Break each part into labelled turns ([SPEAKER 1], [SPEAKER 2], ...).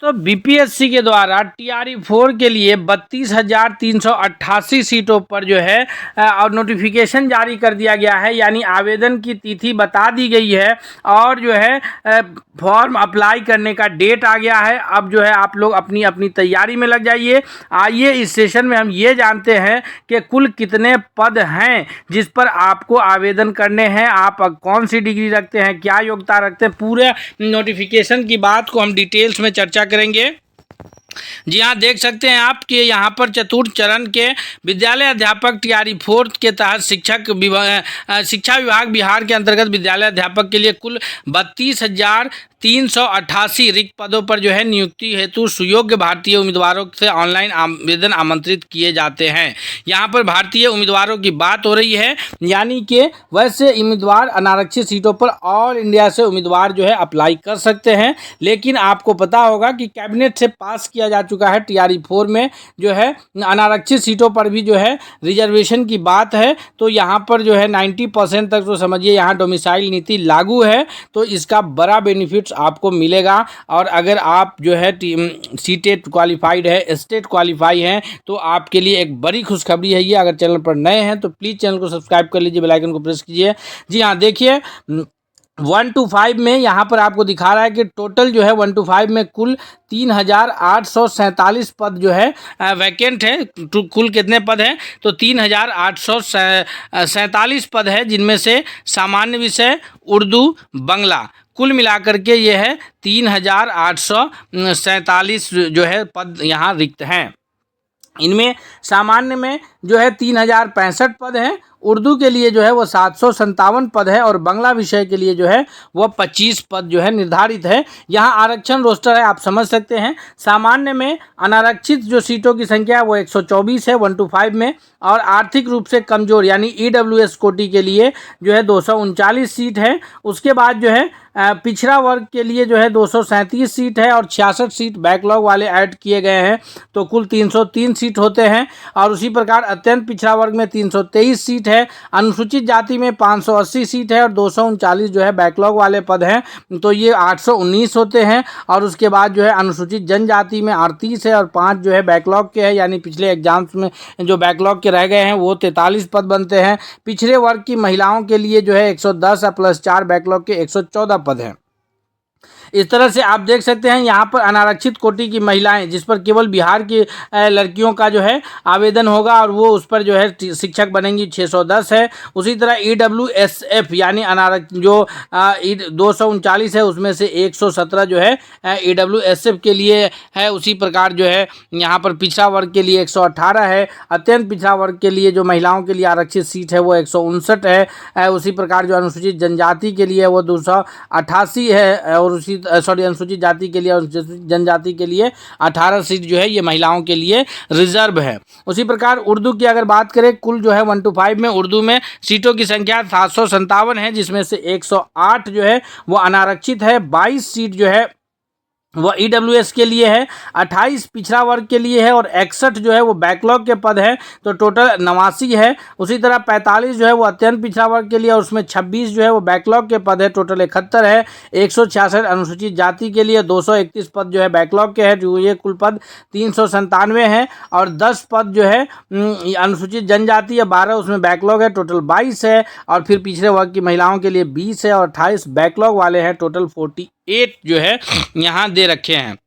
[SPEAKER 1] तो बीपीएससी के द्वारा टीआरई 4 के लिए 32,388 सीटों पर जो है और नोटिफिकेशन जारी कर दिया गया है, यानी आवेदन की तिथि बता दी गई है और जो है फॉर्म अप्लाई करने का डेट आ गया है। अब जो है आप लोग अपनी अपनी तैयारी में लग जाइए। आइए इस सेशन में हम ये जानते हैं कि कुल कितने पद हैं जिस पर आपको आवेदन करने हैं, आप कौन सी डिग्री रखते हैं, क्या योग्यता रखते हैं, पूरे नोटिफिकेशन की बात को हम डिटेल्स में चर्चा करेंगे। जी हाँ, देख सकते हैं आप कि यहाँ पर चतुर्थ चरण के विद्यालय अध्यापक टीआरई 4 के तहत शिक्षा विभाग बिहार के अंतर्गत विद्यालय अध्यापक के लिए कुल 32,388 रिक्त पदों पर जो है नियुक्ति हेतु सुयोग्य भारतीय उम्मीदवारों से ऑनलाइन आवेदन आमंत्रित किए जाते हैं। यहाँ पर भारतीय उम्मीदवारों की बात हो रही है, यानी कि वैसे उम्मीदवार अनारक्षित सीटों पर ऑल इंडिया से उम्मीदवार जो है अप्लाई कर सकते हैं, लेकिन आपको पता होगा कि कैबिनेट से पास किया जा चुका है टीआरई 4 में जो है अनारक्षित सीटों पर भी जो है रिजर्वेशन की बात है। तो यहाँ पर जो है 90% तक तो समझिए यहाँ डोमिसाइल नीति लागू है, तो इसका बड़ा बेनिफिट्स आपको मिलेगा। और अगर आप जो है सीटेट क्वालिफाइड है, स्टेट क्वालिफाई हैं, तो आपके लिए एक बड़ी खुशखबरी है ये। अगर चैनल पर नए हैं तो प्लीज़ चैनल को सब्सक्राइब कर लीजिए, बेल आइकन को प्रेस कीजिए। जी हाँ, देखिए 1 to 5 में यहाँ पर आपको दिखा रहा है कि टोटल जो है 1 to 5 में कुल 3,847 पद जो है वैकेंट है। कुल कितने पद हैं? तो 3,847 पद है, जिनमें से सामान्य विषय उर्दू बांग्ला कुल मिलाकर के ये है 3,847 जो है पद यहाँ रिक्त हैं। इनमें सामान्य में जो है 3,065 पद हैं, उर्दू के लिए जो है वो 757 पद है और बांग्ला विषय के लिए जो है वो 25 पद जो है निर्धारित है। यहाँ आरक्षण रोस्टर है, आप समझ सकते हैं। सामान्य में अनारक्षित जो सीटों की संख्या है वो 124 है 1 to 5 में, और आर्थिक रूप से कमजोर यानी ईडब्ल्यूएस कोटि के लिए जो है 239 सीट है। उसके बाद जो है पिछड़ा वर्ग के लिए जो है 237 सीट है और 66 सीट बैकलॉग वाले ऐड किए गए हैं, तो कुल 303 सीट होते हैं। और उसी प्रकार अत्यंत पिछड़ा वर्ग में 323 सीट है, अनुसूचित जाति में 580 सीट है और 239 जो है बैकलॉग वाले पद हैं, तो ये 819 होते हैं। और उसके बाद जो है अनुसूचित जनजाति में 38 है और 5 जो है बैकलॉग के हैं, यानी पिछले एग्जाम्स में जो बैकलॉग के रह गए हैं वो 43 पद बनते हैं। पिछड़े वर्ग की महिलाओं के लिए जो है 110 प्लस 4 बैकलॉग के 114 पद हैं। इस तरह से आप देख सकते हैं यहाँ पर अनारक्षित कोटि की महिलाएं, जिस पर केवल बिहार की लड़कियों का जो है आवेदन होगा और वो उस पर जो है शिक्षक बनेंगी, 610 है। उसी तरह ईडब्ल्यूएसएफ यानी जो 239 है उसमें से 117 जो है ईडब्ल्यूएसएफ के लिए है। उसी प्रकार जो है यहाँ पर पिछड़ा वर्ग के लिए 118 है। अत्यंत पिछड़ा वर्ग के लिए जो महिलाओं के लिए आरक्षित सीट है वो 159 है। उसी प्रकार जो अनुसूचित जनजाति के लिए वो 288 है और उसी अनुसूचित जाति के लिए और जनजाति के लिए 18 सीट जो है ये महिलाओं के लिए रिजर्व है। उसी प्रकार उर्दू की अगर बात करें, कुल जो है 1 to 5 में उर्दू में सीटों की संख्या 757 है, जिसमें से 108 जो है वो अनारक्षित है, 22 सीट जो है वो ईडब्ल्यूएस के लिए है, 28 पिछड़ा वर्ग के लिए है और 61 जो है वो बैकलॉग के पद है, तो टोटल 89 है। उसी तरह 45 जो है वो अत्यंत पिछड़ा वर्ग के लिए और उसमें 26 जो है वो बैकलॉग के पद है, टोटल 71 है। 166 अनुसूचित जाति के लिए, 231 पद जो है बैकलॉग के हैं, जो ये कुल पद 397 है। और 10 पद जो है अनुसूचित जनजाति है, 12 उसमें बैकलॉग है, टोटल 22 है। और फिर पिछड़े वर्ग की महिलाओं के लिए 20 है और 28 बैकलॉग वाले हैं, टोटल 48 जो है यहाँ दे रखे हैं।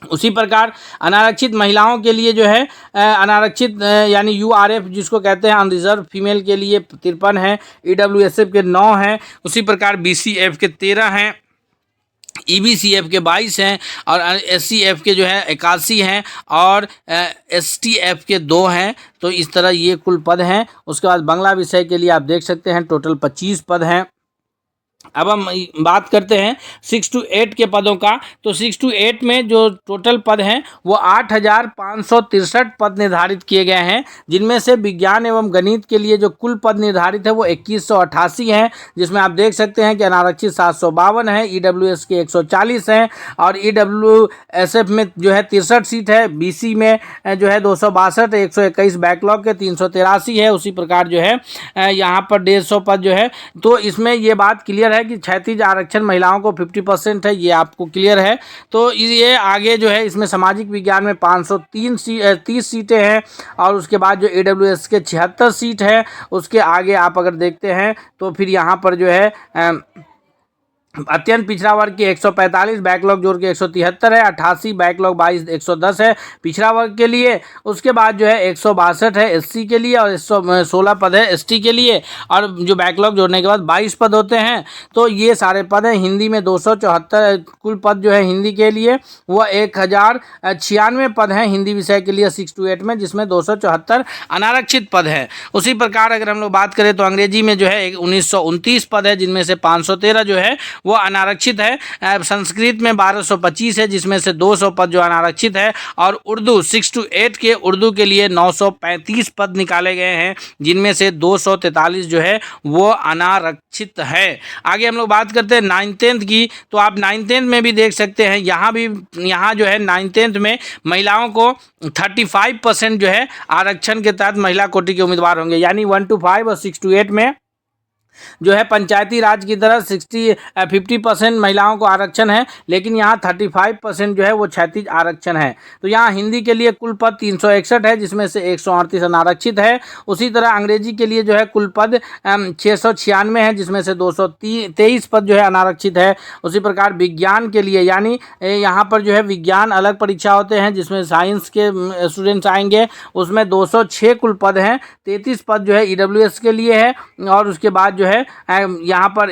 [SPEAKER 1] उसी प्रकार अनारक्षित महिलाओं के लिए जो है अनारक्षित यानी यूआरएफ जिसको कहते हैं अनरिजर्व फीमेल के लिए 53 है, ईडब्ल्यूएसएफ के 9 हैं। उसी प्रकार बीसीएफ के 13 हैं, ईबीसीएफ के 22 हैं और एससीएफ के जो है 81 हैं और एसटीएफ के 2 हैं। तो इस तरह ये कुल पद हैं। उसके बाद बांग्ला विषय के लिए आप देख सकते हैं टोटल 25 पद हैं। अब हम बात करते हैं 6 to 8 के पदों का। तो 6 to 8 में जो टोटल पद हैं वो 8,563 पद निर्धारित किए गए हैं, जिनमें से विज्ञान एवं गणित के लिए जो कुल पद निर्धारित है वो 2188 हैं, जिसमें आप देख सकते हैं कि अनारक्षित 752 है, ईडब्ल्यूएस के 140 हैं और ईडब्ल्यूएसएफ में जो है 63 सीट है, बीसी में जो है 262, 121 बैकलॉग के 383 है। उसी प्रकार जो है यहाँ पर 150 पद जो है, तो इसमें ये बात क्लियर है है कि क्षैतिज आरक्षण महिलाओं को 50% है, ये आपको क्लियर है। तो ये आगे जो है इसमें सामाजिक विज्ञान में 530 सीटें हैं और उसके बाद जो AWS के 76 सीट है। उसके आगे आप अगर देखते हैं तो फिर यहाँ पर जो है अत्यंत पिछड़ा वर्ग की 145, बैकलॉग जोड़ के 173 है, 88 बैकलॉग 22 110 है पिछड़ा वर्ग के लिए। उसके बाद जो है 162 है SC के लिए और 116 पद है ST के लिए, और जो बैकलॉग जोड़ने के बाद 22 पद होते हैं। तो ये सारे पद हैं। हिंदी में 274 कुल पद जो है हिंदी के लिए, वह 1096 पद हैं हिंदी विषय के लिए 6 to 8 में, जिसमें 274 अनारक्षित पद हैं। उसी प्रकार अगर हम लोग बात करें तो अंग्रेजी में जो है 1929 पद है, जिनमें से 513 जो है वो अनारक्षित है। संस्कृत में 1225 है, जिसमें से 200 पद जो अनारक्षित है, और उर्दू 6 to 8 के उर्दू के लिए 935 पद निकाले गए हैं, जिनमें से 243 जो है वो अनारक्षित है। आगे हम लोग बात करते हैं 9th की, तो आप 9th में भी देख सकते हैं, यहाँ जो है 9th में महिलाओं को 35% जो है आरक्षण के तहत महिला कोटि के उम्मीदवार होंगे, यानी 1 to 5 और 6 to 8 में जो है पंचायती राज की तरह 50% महिलाओं को आरक्षण है, लेकिन यहाँ 35% जो है वो क्षैतिज आरक्षण है। तो यहाँ हिंदी के लिए कुल पद 361 है, जिसमें से 138 अनारक्षित है। उसी तरह अंग्रेजी के लिए जो है कुल पद 696 है, जिसमें से 223 पद जो है अनारक्षित है। उसी प्रकार विज्ञान के लिए, यानी यहाँ पर जो है विज्ञान अलग परीक्षा होते हैं, जिसमें साइंस के स्टूडेंट्स आएंगे, उसमें 206 कुल पद हैं। 33 पद जो है EWS के लिए है, और उसके बाद जो है यहाँ पर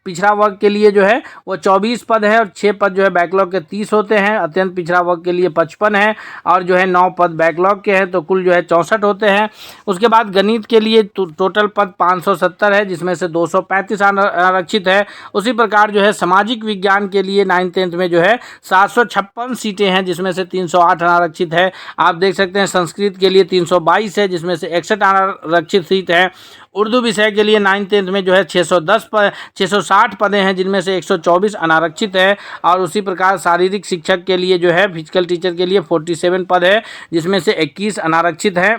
[SPEAKER 1] पिछड़ा वर्ग के लिए जो है वो 24 पद है, और 6 पद जो है बैकलॉग के 30 होते हैं। अत्यंत पिछड़ा वर्ग के लिए 55 है, और जो है 9 पद बैकलॉग के हैं, तो कुल जो है 64 होते हैं। उसके बाद गणित के लिए टोटल पद 570 है, जिसमें से 235 आरक्षित है। उसी प्रकार जो है सामाजिक विज्ञान के लिए 9th में जो है 756 सीटें हैं, जिसमें से 308 अनारक्षित है। आप देख सकते हैं संस्कृत के लिए 322 है, जिसमें से 61 अनारक्षित सीट है। उर्दू विषय के लिए 9th में जो है 660 पदें हैं, जिनमें से 124 अनारक्षित है। और उसी प्रकार शारीरिक शिक्षक के लिए जो है फिजिकल टीचर के लिए 47 पद है, जिसमें से 21 अनारक्षित है।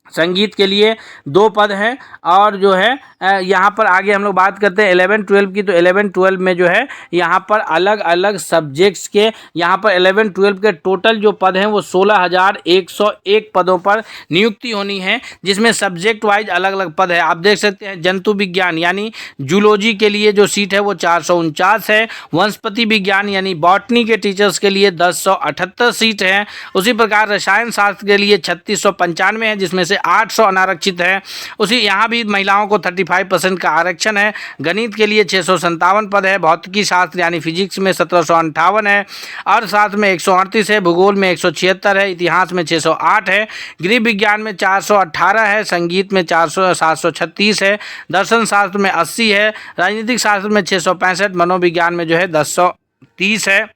[SPEAKER 1] संगीत के लिए 2 पद हैं, और जो है यहाँ पर आगे हम लोग बात करते हैं 11-12 की। तो 11-12 में जो है यहाँ पर अलग अलग सब्जेक्ट्स के, यहाँ पर 11-12 के टोटल जो पद हैं वो 16,101 पदों पर नियुक्ति होनी है, जिसमें सब्जेक्ट वाइज अलग अलग पद है। आप देख सकते हैं जंतु विज्ञान यानी जूलॉजी के लिए जो सीट है वो 449 है। वनस्पति विज्ञान यानी बॉटनी के टीचर्स के लिए 1078 सीट है। उसी प्रकार रसायन शास्त्र के लिए 3695 है, जिसमें से 800 अनारक्षित है। उसी यहाँ भी महिलाओं को 35% का आरक्षण है। गणित के लिए 657 पद है। भौतिकी शास्त्र यानी फिजिक्स में 1758 है, और साथ में 138 है। भूगोल में 176 है। इतिहास में 608 है। गृह विज्ञान में 418 है। संगीत में 736 है। दर्शन शास्त्र में 80 है। राजनीतिक शास्त्र में 665, मनोविज्ञान में जो है 1030 है।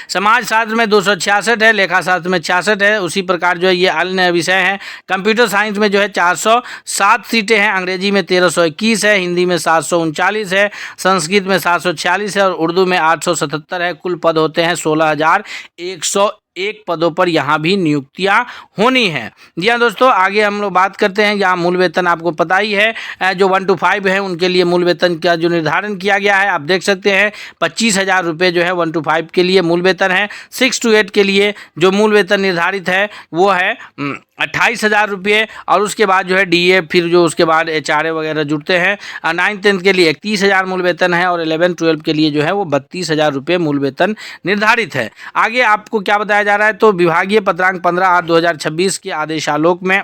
[SPEAKER 1] समाज शास्त्र में 266 है। लेखा शास्त्र में 66 है। उसी प्रकार जो है ये अन्य विषय हैं। कंप्यूटर साइंस में जो है 407 सीटें हैं। अंग्रेजी में 1321 है। हिंदी में 739 है। संस्कृत में 746 है, और उर्दू में 877 है। कुल पद होते हैं 16,101 पदों पर यहाँ भी नियुक्तियाँ होनी हैं। जी हाँ दोस्तों, आगे हम लोग बात करते हैं। यहाँ मूल वेतन आपको पता ही है, जो 1 to 5 है उनके लिए मूल वेतन का जो निर्धारण किया गया है आप देख सकते हैं 25,000 रुपये जो है 1 to 5 के लिए मूल वेतन है। 6 to 8 के लिए जो मूल वेतन निर्धारित है वो है 28,000 रुपये, और उसके बाद जो है DA, फिर जो उसके बाद HRA वगैरह जुड़ते हैं। 9th के लिए 31,000 मूल वेतन है, और 11-12 के लिए जो है वो 32,000 रुपये मूल वेतन निर्धारित है। आगे आपको क्या बताया जा रहा है, तो विभागीय पत्रांक 15/2026 के आदेशालोक में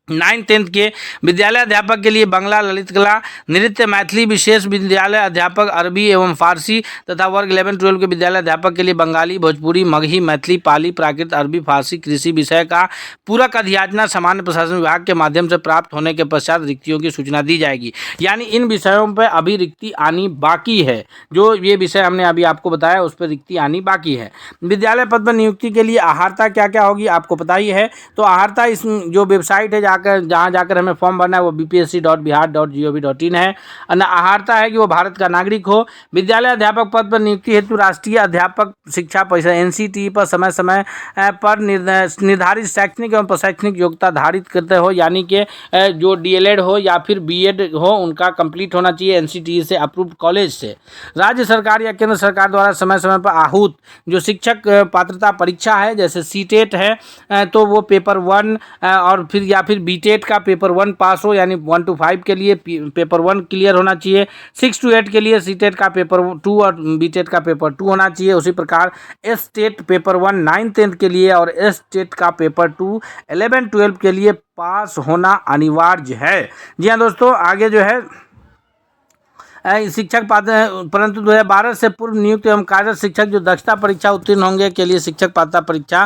[SPEAKER 1] 9th के विद्यालय अध्यापक के लिए बांग्ला, ललित कला, नृत्य, मैथिली, विशेष विद्यालय अध्यापक अरबी एवं फारसी, तथा वर्ग 11-12 के विद्यालय अध्यापक के लिए बंगाली, भोजपुरी, मगही, मैथिली, पाली, प्राकृत, अरबी, फारसी, कृषि विषय का पूरक अधियाचना सामान्य प्रशासन विभाग के माध्यम से प्राप्त होने के पश्चात रिक्तियों की सूचना दी जाएगी। यानी इन विषयों पर अभी रिक्ति आनी बाकी है। जो ये विषय हमने अभी आपको बताया उस पर रिक्ति आनी बाकी है। विद्यालय पद पर नियुक्ति के लिए आहारता क्या क्या होगी आपको पता ही है। तो आहारता इस जो वेबसाइट है जहाँ जाकर हमें फॉर्म भरना है वो bpsc.bihar.gov.in है। अनाहर्ता है कि वो भारत का नागरिक हो। विद्यालय अध्यापक पद पर नियुक्ति हेतु राष्ट्रीय अध्यापक शिक्षा परिषद NCTE पर समय समय पर निर्धारित शैक्षणिक एवं प्रशैक्षणिक योग्यता धारित करते हो, यानी कि जो DLED हो या फिर BEd हो उनका कंप्लीट होना चाहिए NCTE से अप्रूव्ड कॉलेज से। राज्य सरकार या केंद्र सरकार द्वारा समय समय पर आहूत जो शिक्षक पात्रता परीक्षा है, जैसे CTET है तो वो पेपर 1 और फिर या फिर BTET का पेपर 1 पास हो, यानी 1 to 5 के लिए पेपर 1 क्लियर होना चाहिए। 6 to 8 के लिए CTET का पेपर 2 और BTET का पेपर 2 होना चाहिए। उसी प्रकार STET पेपर 1 9th-10th के लिए और STET का पेपर 2 11-12 के लिए पास होना अनिवार्य है। जी हाँ दोस्तों, आगे जो है शिक्षक पात्र, परंतु 2012 से पूर्व नियुक्त एवं कार्यरत शिक्षक जो दक्षता परीक्षा उत्तीर्ण होंगे के लिए शिक्षक पात्रता परीक्षा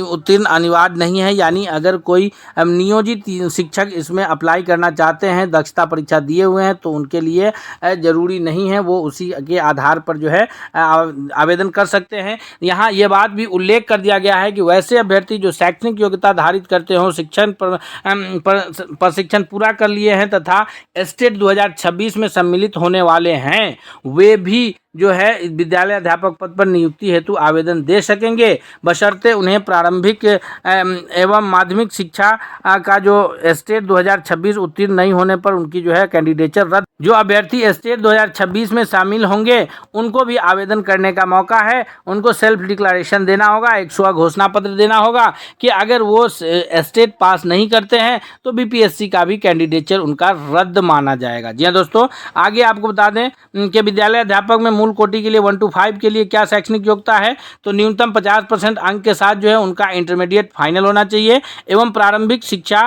[SPEAKER 1] उत्तीर्ण अनिवार्य नहीं है। यानी अगर कोई नियोजित शिक्षक इसमें अप्लाई करना चाहते हैं, दक्षता परीक्षा दिए हुए हैं, तो उनके लिए ज़रूरी नहीं है, वो उसी के आधार पर जो है आवेदन कर सकते हैं। यहाँ ये बात भी उल्लेख कर दिया गया है कि वैसे अभ्यर्थी जो शैक्षणिक योग्यता धारित करते हों, शिक्षण प्रशिक्षण पूरा कर लिए हैं तथा स्टेट 2026 में सम्मिलित होने वाले हैं, वे भी जो है विद्यालय अध्यापक पद पर नियुक्ति हेतु आवेदन दे सकेंगे, बशर्ते उन्हें प्रारंभिक एवं माध्यमिक शिक्षा का जो स्टेट 2026 उत्तीर्ण नहीं होने पर उनकी जो है कैंडिडेचर रद्द। जो अभ्यर्थी स्टेट 2026 में शामिल होंगे उनको भी आवेदन करने का मौका है। उनको सेल्फ डिक्लेरेशन देना होगा, एक स्व घोषणा पत्र देना होगा कि अगर वो स्टेट पास नहीं करते हैं तो BPSC का भी कैंडिडेचर उनका रद्द माना जाएगा। जी हाँ दोस्तों, आगे आपको बता दें कि विद्यालय अध्यापक में मूल कोटि के लिए 1 to 5 के लिए क्या शैक्षणिक योग्यता है, तो न्यूनतम 50% अंक के साथ जो है उनका इंटरमीडिएट फाइनल होना चाहिए एवं प्रारंभिक शिक्षा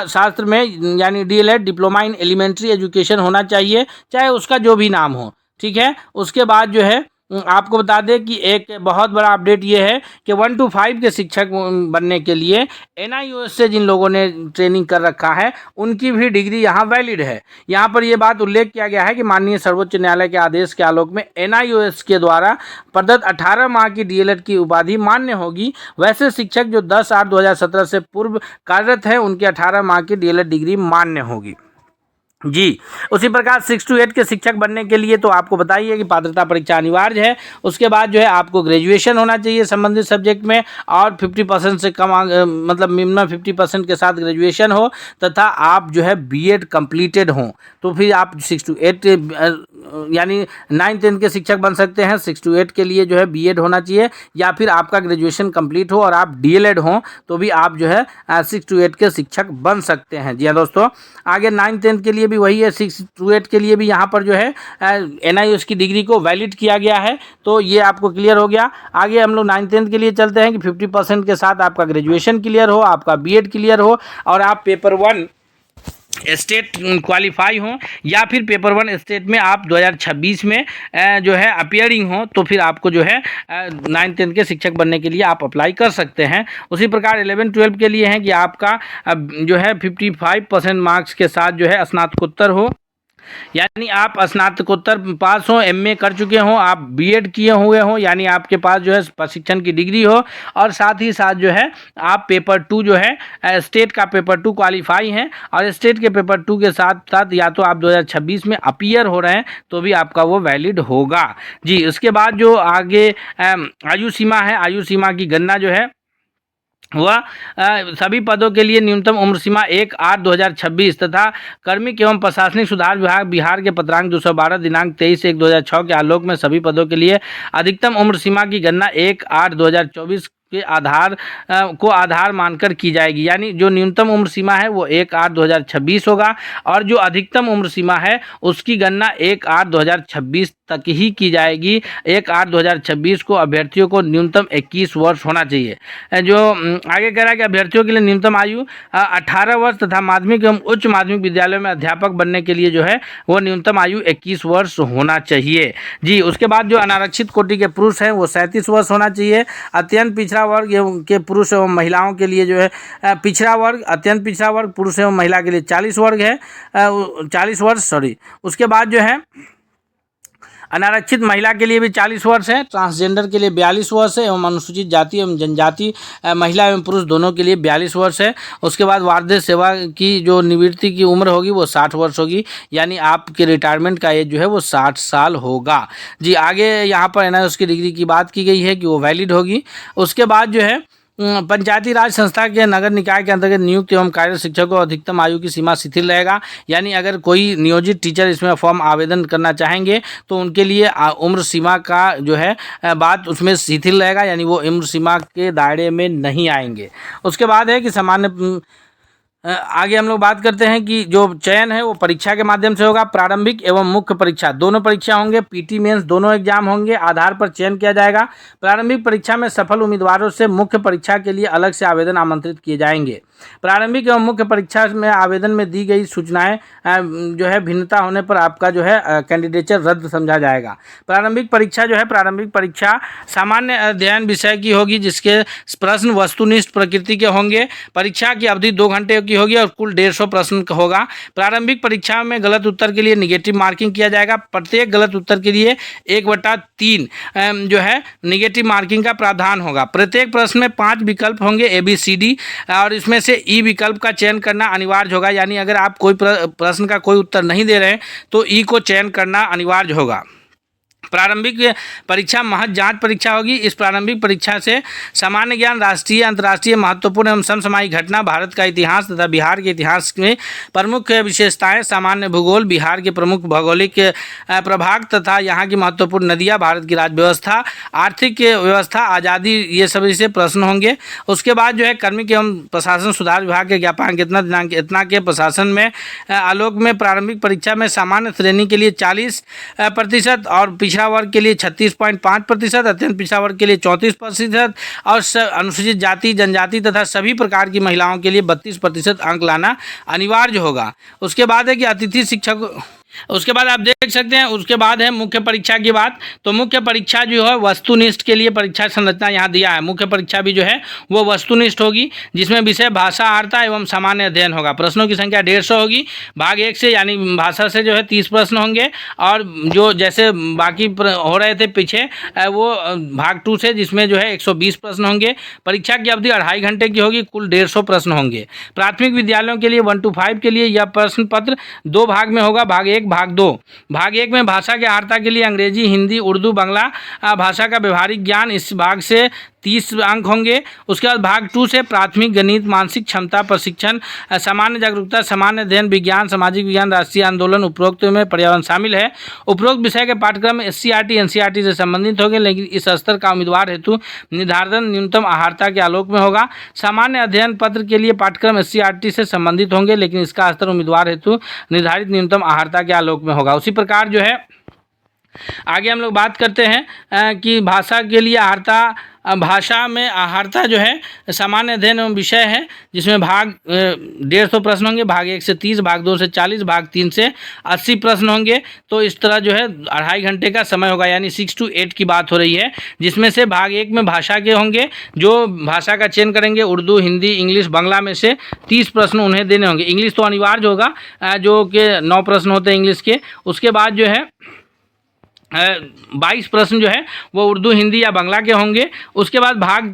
[SPEAKER 1] शास्त्र में यानी DLED diploma in elementary education होना चाहिए, चाहे उसका जो भी नाम हो। ठीक है, उसके बाद जो है आपको बता दें कि एक बहुत बड़ा अपडेट ये है कि 1 to 5 के शिक्षक बनने के लिए NIOS से जिन लोगों ने ट्रेनिंग कर रखा है उनकी भी डिग्री यहाँ वैलिड है। यहाँ पर ये बात उल्लेख किया गया है कि माननीय सर्वोच्च न्यायालय के आदेश के आलोक में NIOS के द्वारा प्रदत्त 18 माह की DLED की उपाधि मान्य होगी। वैसे शिक्षक जो 10/8/2017 से पूर्व कार्यरत है उनकी 18 माह की DLED डिग्री मान्य होगी। जी, उसी प्रकार 6 to 8 के शिक्षक बनने के लिए तो आपको बताइए कि पात्रता परीक्षा अनिवार्य है। उसके बाद जो है आपको ग्रेजुएशन होना चाहिए संबंधित सब्जेक्ट में और 50% से कम मतलब मिनिमम 50% के साथ ग्रेजुएशन हो तथा आप जो है BEd कंप्लीटेड हों, तो फिर आप 6 to 8 यानी 9th-10th के शिक्षक बन सकते हैं। 6 to 8 के लिए जो है BEd होना चाहिए या फिर आपका ग्रेजुएशन कंप्लीट हो और आप DLED हों तो भी आप जो है 6 to 8 के शिक्षक बन सकते हैं। जी हाँ दोस्तों, आगे 9th-10th के लिए भी वही है। 6 to 8 के लिए भी यहाँ पर जो है NIOS की डिग्री को वैलिड किया गया है, तो ये आपको क्लियर हो गया। आगे हम लोग 9th-10th के लिए चलते हैं कि 50% के साथ आपका ग्रेजुएशन क्लियर हो, आपका BEd क्लियर हो और आप पेपर 1 स्टेट क्वालिफाई हो या फिर पेपर 1 स्टेट में आप 2026 में जो है अपीयरिंग हो, तो फिर आपको जो है 9th-10th के शिक्षक बनने के लिए आप अप्लाई कर सकते हैं। उसी प्रकार 11-12 के लिए है कि आपका जो है 55% मार्क्स के साथ जो है स्नातकोत्तर हो, यानी आप स्नातकोत्तर पास हो, MA कर चुके हो, आप BEd किए हुए हो, यानी आपके पास जो है प्रशिक्षण की डिग्री हो और साथ ही साथ जो है आप पेपर 2 जो है स्टेट का पेपर 2 क्वालिफाई हैं और स्टेट के पेपर 2 के साथ साथ या तो आप 2026 में अपीयर हो रहे हैं तो भी आपका वो वैलिड होगा। जी, उसके बाद जो आगे आयु सीमा है, आयु सीमा की गणना जो है वह सभी पदों के लिए न्यूनतम उम्र सीमा 1/8/2026 तथा कार्मिक एवं प्रशासनिक सुधार विभाग बिहार के पत्रांक 212 दिनांक 23/1/2006 के आलोक में सभी पदों के लिए अधिकतम उम्र सीमा की गणना 1/8/2024 के आधार मानकर की जाएगी। यानी जो न्यूनतम उम्र सीमा है वो 1/8/2026 होगा और जो अधिकतम उम्र सीमा है उसकी गणना 1/8/2026 तक ही की जाएगी। 1/8/2026 को अभ्यर्थियों को न्यूनतम 21 वर्ष होना चाहिए। जो आगे कह रहा है कि अभ्यर्थियों के लिए न्यूनतम आयु 18 वर्ष तथा माध्यमिक एवं उच्च माध्यमिक विद्यालयों में अध्यापक बनने के लिए जो है वो न्यूनतम आयु 21 वर्ष होना चाहिए। जी, उसके बाद जो अनारक्षित कोटि के पुरुष हैं वो 37 वर्ष होना चाहिए। अत्यंत पिछड़ा वर्ग के पुरुष एवं महिलाओं के लिए जो है पिछड़ा वर्ग, अत्यंत पिछड़ा वर्ग पुरुष एवं महिला के लिए 40 वर्ग है 40 वर्ष। उसके बाद जो है अनारक्षित महिला के लिए भी 40 वर्ष है, ट्रांसजेंडर के लिए 42 वर्ष है एवं अनुसूचित जाति एवं जनजाति महिला एवं पुरुष दोनों के लिए 42 वर्ष है। उसके बाद वार्ध सेवा की जो निवृत्ति की उम्र होगी वो 60 वर्ष होगी, यानी आपके रिटायरमेंट का एज जो है वो 60 साल होगा जी। आगे यहाँ पर एनआईओएस की डिग्री की बात की गई है कि वो वैलिड होगी। उसके बाद जो है पंचायती राज संस्था के नगर निकाय के अंतर्गत नियुक्त एवं कार्यरत शिक्षकों को अधिकतम आयु की सीमा शिथिल रहेगा, यानी अगर कोई नियोजित टीचर इसमें फॉर्म आवेदन करना चाहेंगे तो उनके लिए उम्र सीमा का जो है बात उसमें शिथिल रहेगा, यानी वो उम्र सीमा के दायरे में नहीं आएंगे। उसके बाद है कि सामान्य आगे हम लोग बात करते हैं कि जो चयन है वो परीक्षा के माध्यम से होगा। प्रारंभिक एवं मुख्य परीक्षा दोनों परीक्षा होंगे, पीटी मेंस दोनों एग्जाम होंगे, आधार पर चयन किया जाएगा। प्रारंभिक परीक्षा में सफल उम्मीदवारों से मुख्य परीक्षा के लिए अलग से आवेदन आमंत्रित किए जाएंगे। प्रारंभिक एवं मुख्य परीक्षा में आवेदन में दी गई सूचनाएं जो है भिन्नता होने पर आपका जो है कैंडिडेचर रद्द समझा जाएगा। प्रारंभिक परीक्षा जो है प्रारंभिक परीक्षा सामान्य अध्ययन विषय की होगी, जिसके प्रश्न वस्तुनिष्ठ प्रकृति के होंगे। परीक्षा की अवधि 2 घंटे की होगी और कुल 150 प्रश्न होगा। प्रारंभिक परीक्षा में गलत उत्तर के लिए निगेटिव मार्किंग किया जाएगा। प्रत्येक गलत उत्तर के लिए 1/3 जो है निगेटिव मार्किंग का प्रावधान होगा। प्रत्येक प्रश्न में 5 विकल्प होंगे ABCD, और इसमें से ई विकल्प का चयन करना अनिवार्य होगा, यानी अगर आप कोई प्रश्न का कोई उत्तर नहीं दे रहे हैं तो ई को चयन करना अनिवार्य होगा। प्रारंभिक परीक्षा महज जांच परीक्षा होगी। इस प्रारंभिक परीक्षा से सामान्य ज्ञान, राष्ट्रीय अंतर्राष्ट्रीय महत्वपूर्ण एवं समसामयिक घटना, भारत का इतिहास तथा बिहार के इतिहास में प्रमुख विशेषताएं, सामान्य भूगोल, बिहार के प्रमुख भौगोलिक प्रभाग तथा यहाँ की महत्वपूर्ण नदियाँ, भारत की राज्य व्यवस्था, आर्थिक व्यवस्था, आज़ादी, ये सभी से प्रश्न होंगे। उसके बाद जो है कार्मिक एवं प्रशासन सुधार विभाग के ज्ञापन इतना के प्रशासन में आलोक में प्रारंभिक परीक्षा में सामान्य श्रेणी के लिए 40% और पिछड़ा वर्ग के लिए 36.5%, अत्यंत पिछड़ा वर्ग के लिए 34% और अनुसूचित जाति, जनजाति तथा सभी प्रकार की महिलाओं के लिए 32% अंक लाना अनिवार्य होगा। उसके बाद है कि अतिथि शिक्षक, उसके बाद आप देख सकते हैं, उसके बाद है मुख्य परीक्षा की बात। तो मुख्य परीक्षा जो है वस्तुनिष्ठ के लिए परीक्षा संरचना यहाँ दिया है। मुख्य परीक्षा भी जो है वो वस्तुनिष्ठ होगी, जिसमें विषय भाषा, आर्ता एवं सामान्य अध्ययन होगा। प्रश्नों की संख्या 150 होगी। भाग 1 से यानी भाषा से जो है 30 प्रश्न होंगे, और जो जैसे बाकी हो रहे थे पीछे वो भाग 2 से, जिसमें जो है 120 प्रश्न होंगे। परीक्षा की अवधि 2.5 घंटे की होगी, कुल 150 प्रश्न होंगे। प्राथमिक विद्यालयों के लिए 1 to 5 के लिए यह प्रश्न पत्र 2 भाग में होगा, भाग 1 भाग 2। भाग 1 में भाषा के आर्ता के लिए अंग्रेजी, हिंदी, उर्दू, बांग्ला भाषा का व्यवहारिक ज्ञान, इस भाग से 30 अंक होंगे। उसके बाद भाग 2 से प्राथमिक गणित, मानसिक क्षमता प्रशिक्षण, सामान्य जागरूकता, सामान्य अध्ययन, विज्ञान, सामाजिक विज्ञान, राष्ट्रीय आंदोलन, उपरोक्त में पर्यावरण शामिल है। उपरोक्त विषय के पाठ्यक्रम SCRT NCERT से संबंधित होंगे, लेकिन इस स्तर का उम्मीदवार हेतु निर्धारण न्यूनतम आहारता के आलोक में होगा। सामान्य अध्ययन पत्र के लिए पाठ्यक्रम SCRT से संबंधित होंगे, लेकिन इसका स्तर उम्मीदवार हेतु निर्धारित न्यूनतम आहारता के आलोक में होगा। उसी प्रकार जो है आगे हम लोग बात करते हैं कि भाषा के लिए आहारता, भाषा में आहारता जो है सामान्य अध्ययन एवं विषय है, जिसमें भाग 150 प्रश्न होंगे। भाग 1 से 30, भाग 2 से 40, भाग 3 से 80 प्रश्न होंगे। तो इस तरह जो है 2.5 घंटे का समय होगा, यानी 6 to 8 की बात हो रही है, जिसमें से भाग 1 में भाषा के होंगे। जो भाषा का चयन करेंगे उर्दू, हिंदी, इंग्लिश, बांग्ला में से 30 प्रश्न उन्हें देने होंगे। इंग्लिश तो अनिवार्य होगा, जो कि 9 प्रश्न होते हैं इंग्लिश के। उसके बाद जो है 22 प्रश्न जो है वो उर्दू, हिंदी या बांग्ला के होंगे। उसके बाद भाग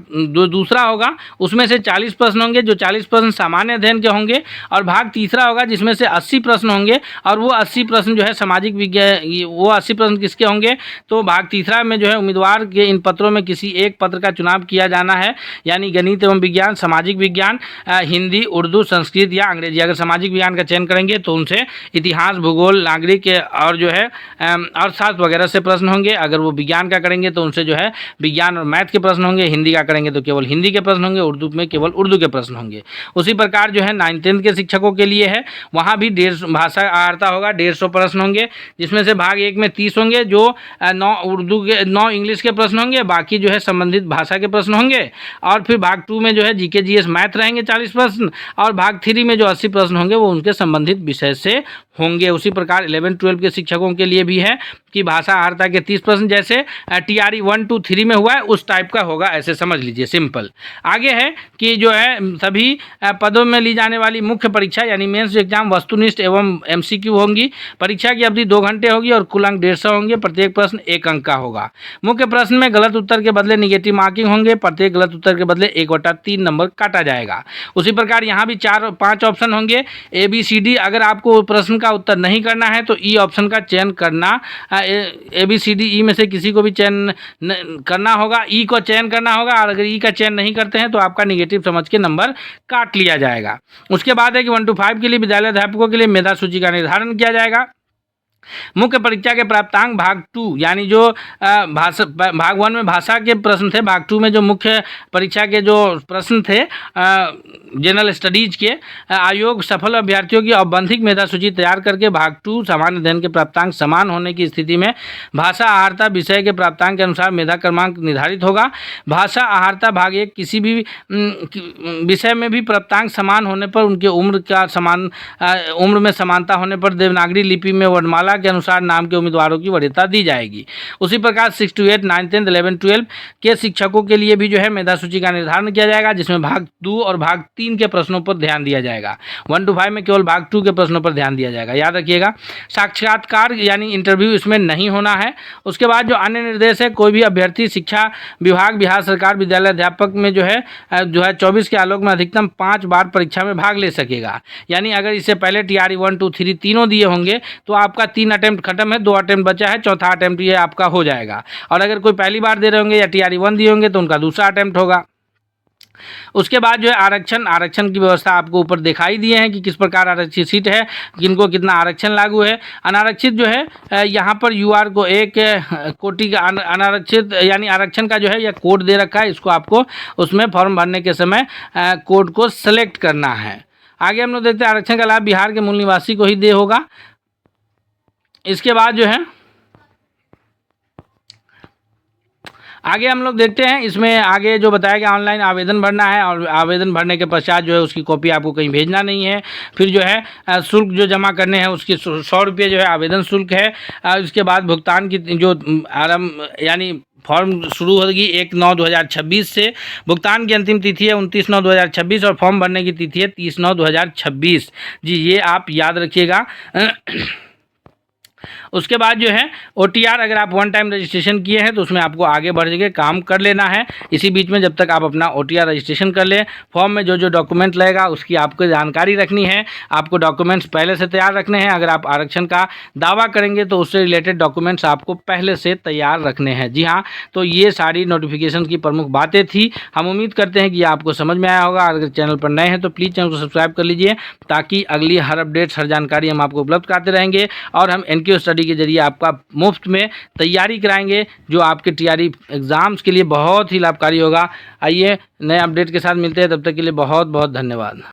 [SPEAKER 1] दूसरा होगा, उसमें से 40 प्रश्न होंगे, जो 40 प्रश्न सामान्य अध्ययन के होंगे। और भाग तीसरा होगा, जिसमें से 80 प्रश्न होंगे, और वो 80 प्रश्न जो है सामाजिक विज्ञान, वो 80 प्रश्न किसके होंगे? तो भाग तीसरा में जो है उम्मीदवार के इन पत्रों में किसी एक पत्र का चुनाव किया जाना है, यानी गणित एवं विज्ञान, सामाजिक विज्ञान, हिंदी, उर्दू, संस्कृत या अंग्रेजी। अगर सामाजिक विज्ञान का चयन करेंगे तो उनसे इतिहास, भूगोल, नागरिक और जो है अर्थशास्त्र वगैरह से प्रश्न होंगे। अगर वो विज्ञान का करेंगे तो उनसे जो है विज्ञान और मैथ के प्रश्न होंगे। हिंदी का करेंगे तो केवल हिंदी के प्रश्न होंगे, उर्दू में केवल उर्दू के प्रश्न होंगे। उसी प्रकार जो है 9th-10th के शिक्षकों के लिए है, वहाँ भी 150 भाषा आहारता होगा, 150 प्रश्न होंगे, जिसमें से भाग 1 में 30 होंगे, जो 9 उर्दू के, 9 इंग्लिश के प्रश्न होंगे, बाकी जो है संबंधित भाषा के प्रश्न होंगे। और फिर भाग 2 में जो है GK GS मैथ रहेंगे 40 प्रश्न, और भाग 3 में जो 80 प्रश्न होंगे वो उनके संबंधित विषय से होंगे। उसी प्रकार 11-12 के शिक्षकों के लिए भी है कि भाषा भाषा अहर्ता के 30 प्रश्न जैसे TRE 1, 2, 3 में हुआ है उस टाइप का होगा, ऐसे समझ लीजिए, सिंपल। आगे है कि जो है सभी पदों में ली जाने वाली मुख्य परीक्षा यानी मेंस एग्जाम वस्तुनिष्ठ एवं MCQ होंगी। परीक्षा की अवधि 2 घंटे होगी और कुल अंक 150 होंगे। प्रत्येक प्रश्न 1 अंक का होगा। मुख्य प्रश्न में गलत उत्तर के बदले निगेटिव मार्किंग होंगे। प्रत्येक गलत उत्तर के बदले 1/3 नंबर काटा जाएगा। उसी प्रकार यहाँ भी 4-5 ऑप्शन होंगे ABCD। अगर आपको प्रश्न का उत्तर नहीं करना है तो E ऑप्शन का चयन करना, ABCD में से किसी को भी चयन करना होगा, E को चयन करना होगा, और अगर E का चयन नहीं करते हैं तो आपका निगेटिव समझ के नंबर काट लिया जाएगा। उसके बाद है कि 1 to 5 के लिए विद्यालय अध्यापकों के लिए मेधा सूची का निर्धारण किया जाएगा। मुख्य परीक्षा के प्राप्तांक भाग 2 यानी जो भाग 1 में भाषा के प्रश्न थे, भाग 2 में जो मुख्य परीक्षा के जो प्रश्न थे जनरल स्टडीज के, आयोग सफल अभ्यर्थियों की औपबंधिक मेधा सूची तैयार करके भाग 2 सामान्य अध्ययन के प्राप्तांक समान होने की स्थिति में भाषा अहर्ता विषय के प्राप्तांक के अनुसार मेधा क्रमांक निर्धारित होगा। भाषा अहर्ता भाग 1 किसी भी विषय में भी प्राप्तांक समान होने पर उनके उम्र में समानता होने पर देवनागरी लिपि में वर्णमाला के अनुसार नाम के उम्मीदवारों की वरीयता दी जाएगी। उसी प्रकार 6 to 8, 9, 10, 11, 12 के शिक्षकों के लिए भी जो है मेधा सूची का निर्धारण किया जाएगा, जिसमें भाग 2 और भाग 3 के प्रश्नों पर ध्यान दिया जाएगा। 1 to 5 में केवल भाग 2 के प्रश्नों पर ध्यान दिया जाएगा, याद रखिएगा। साक्षात्कार यानी इंटरव्यू इसमें नहीं होना है। उसके बाद जो अन्य निर्देश है, कोई भी अभ्यर्थी शिक्षा विभाग बिहार सरकार विद्यालय अध्यापक में जो है 24 के आलोक में अधिकतम 5 बार परीक्षा में भाग ले सकेगा। यानी अगर इससे पहले TRE 1, 2, 3 तीनों दिए होंगे तो आपका 3 अटेम्प्ट खत्म है, 2 अटेम्प्ट बचा है, चौथा अटेम्प्ट ये आपका हो जाएगा। और अगर कोई पहली बार दे रहे होंगे या TRE 1 दिए होंगे तो उनका दूसरा अटेम्प्ट होगा। उसके बाद जो है आरक्षण की व्यवस्था आपको ऊपर दिखाई दिए हैं कि किस प्रकार आरक्षित सीट है, किनको कितना आरक्षण लागू है। अनारक्षित जो है यहाँ पर UR को एक कोटि का अनारक्षित यानी आरक्षण का जो है यह कोड दे रखा है, इसको आपको उसमें फॉर्म भरने के समय कोड को सेलेक्ट करना है। आगे हम लोग देखते हैं आरक्षण का लाभ बिहार के मूल निवासी को ही दे होगा। इसके बाद जो है आगे हम लोग देखते हैं, इसमें आगे जो बताया गया ऑनलाइन आवेदन भरना है और आवेदन भरने के पश्चात जो है उसकी कॉपी आपको कहीं भेजना नहीं है। फिर जो है शुल्क जो जमा करने हैं उसकी 100 रुपये जो है आवेदन शुल्क है। इसके बाद भुगतान की जो आरंभ यानी फॉर्म शुरू होगी 1/9/2026 से। भुगतान की अंतिम तिथि है 29/9/2026 और फॉर्म भरने की तिथि है 30/9/2026। जी ये आप याद रखिएगा। उसके बाद जो है OTR अगर आप 1 टाइम रजिस्ट्रेशन किए हैं तो उसमें आपको आगे बढ़ के काम कर लेना है। इसी बीच में जब तक आप अपना OTR रजिस्ट्रेशन कर लें, फॉर्म में जो जो डॉक्यूमेंट लगेगा उसकी आपको जानकारी रखनी है। आपको डॉक्यूमेंट्स पहले से तैयार रखने हैं। अगर आप आरक्षण का दावा करेंगे तो उससे रिलेटेड डॉक्यूमेंट्स आपको पहले से तैयार रखने हैं। जी हाँ, तो ये सारी नोटिफिकेशन की प्रमुख बातें थी। हम उम्मीद करते हैं कि आपको समझ में आया होगा। अगर चैनल पर नए हैं तो प्लीज़ चैनल को सब्सक्राइब कर लीजिए ताकि अगली हर अपडेट्स, हर जानकारी हम आपको उपलब्ध कराते रहेंगे। और हम NQ स्टडी के जरिए आपका मुफ्त में तैयारी कराएंगे जो आपके TRE एग्ज़ाम्स के लिए बहुत ही लाभकारी होगा। आइए नए अपडेट के साथ मिलते हैं, तब तक के लिए बहुत बहुत धन्यवाद।